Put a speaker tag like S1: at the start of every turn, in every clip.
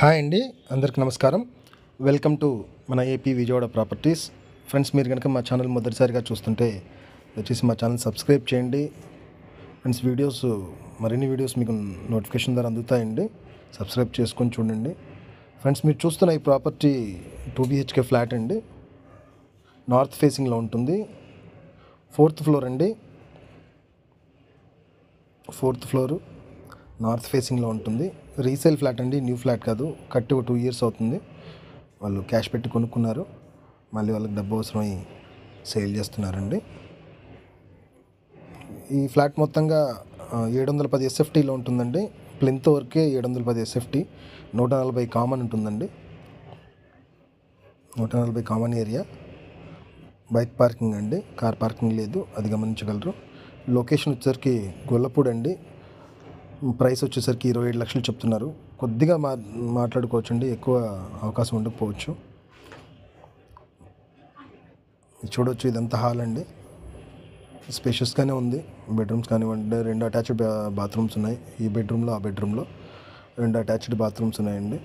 S1: Hi అండి, అందరికి నమస్కారం. వెల్కమ్ టు మన ఏపీ విజయవాడ ప్రాపర్టీస్. ఫ్రెండ్స్, మీరు కనుక మా ఛానల్ మొదటిసారిగా చూస్తుంటే దయచేసి మా ఛానల్ సబ్స్క్రైబ్ చేయండి. ఫ్రెండ్స్, మరిన్ని వీడియోస్ మీకు నోటిఫికేషన్ ద్వారా అందుతాయండి. సబ్స్క్రైబ్ చేసుకొని చూడండి. ఫ్రెండ్స్, మీరు చూస్తున్న ఈ ప్రాపర్టీ 2 BHK ఫ్లాట్ అండి. నార్త్ ఫేసింగ్లో ఉంటుంది. 4th ఫ్లోర్ అండి. 4th ఫ్లోరు నార్త్ ఫేసింగ్లో ఉంటుంది. రీసేల్ ఫ్లాట్ అండి, న్యూ ఫ్లాట్ కాదు. కట్టి 2 years అవుతుంది. వాళ్ళు క్యాష్ పెట్టి కొనుక్కున్నారు, మళ్ళీ వాళ్ళకి డబ్బు అవసరమై సేల్ చేస్తున్నారండి. ఈ ఫ్లాట్ మొత్తంగా 710 SFTలో ఉంటుందండి. ప్లింత్ వరకే 710 SFT. 140 కామన్ ఉంటుందండి. 140 కామన్ ఏరియా. బైక్ పార్కింగ్ అండి, కార్ పార్కింగ్ లేదు, అది గమనించగలరు. లొకేషన్ వచ్చేసరికి గొల్లపూడి అండి. ప్రైస్ వచ్చేసరికి 27 లక్షలు చెప్తున్నారు. కొద్దిగా మాట్లాడుకోవచ్చండి, ఎక్కువ అవకాశం ఉండకపోవచ్చు. చూడవచ్చు, ఇదంతా హాల్ అండి. స్పేషియస్గానే ఉంది. బెడ్రూమ్స్ కానివ్వండి, 2 అటాచ్డ్ బాత్రూమ్స్ ఉన్నాయి. ఈ బెడ్రూమ్లో, ఆ బెడ్రూమ్లో 2 అటాచ్డ్ బాత్రూమ్స్ ఉన్నాయండి.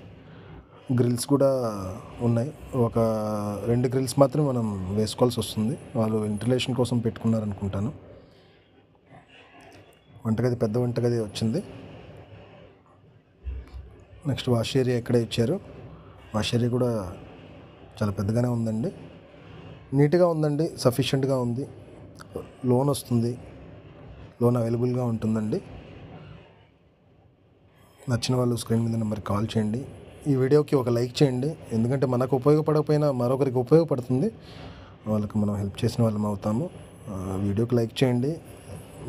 S1: గ్రిల్స్ కూడా ఉన్నాయి. ఒక 2 గ్రిల్స్ మాత్రం మనం వేసుకోవాల్సి వస్తుంది. వాళ్ళు వెంటిలేషన్ కోసం పెట్టుకున్నారనుకుంటాను. వంటగది, పెద్ద వంటగది వచ్చింది. నెక్స్ట్ వాష్ ఏరియా ఇక్కడే ఇచ్చారు. వాష్ ఏరియా కూడా చాలా పెద్దగానే ఉందండి. నీట్గా ఉందండి, సఫిషియెంట్గా ఉంది. లోన్ వస్తుంది, లోన్ అవైలబుల్గా ఉంటుందండి. నచ్చిన వాళ్ళు స్క్రీన్ మీద నెంబర్కి కాల్ చేయండి. ఈ వీడియోకి ఒక లైక్ చేయండి, ఎందుకంటే మనకు ఉపయోగపడకపోయినా మరొకరికి ఉపయోగపడుతుంది. వాళ్ళకి మనం హెల్ప్ చేసిన వాళ్ళం అవుతాము. వీడియోకి లైక్ చేయండి.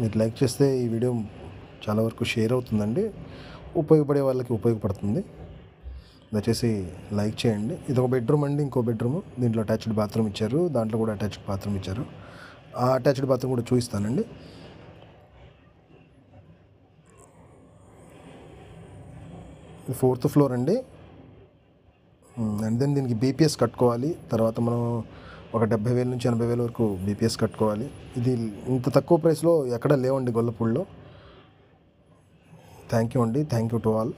S1: మీరు లైక్ చేస్తే ఈ వీడియో చాలా వరకు షేర్ అవుతుందండి, ఉపయోగపడే వాళ్ళకి ఉపయోగపడుతుంది. దయచేసి లైక్ చేయండి. ఇది ఒక బెడ్రూమ్ అండి, ఇంకో బెడ్రూమ్. దీంట్లో అటాచ్డ్ బాత్రూమ్ ఇచ్చారు, దాంట్లో కూడా అటాచ్డ్ బాత్రూమ్ ఇచ్చారు. ఆ అటాచ్డ్ బాత్రూమ్ కూడా చూపిస్తానండి. ఇది 4th ఫ్లోర్ అండి. అండ్ దెన్ దీనికి BPS కట్టుకోవాలి. తర్వాత మనం ఒక 70,000 నుంచి 80,000 వరకు BPS కట్టుకోవాలి. ఇది ఇంత తక్కువ ప్రైస్లో ఎక్కడ లేవండి గొల్లపూడిలో. థ్యాంక్ యూ అండి. Thank you to all.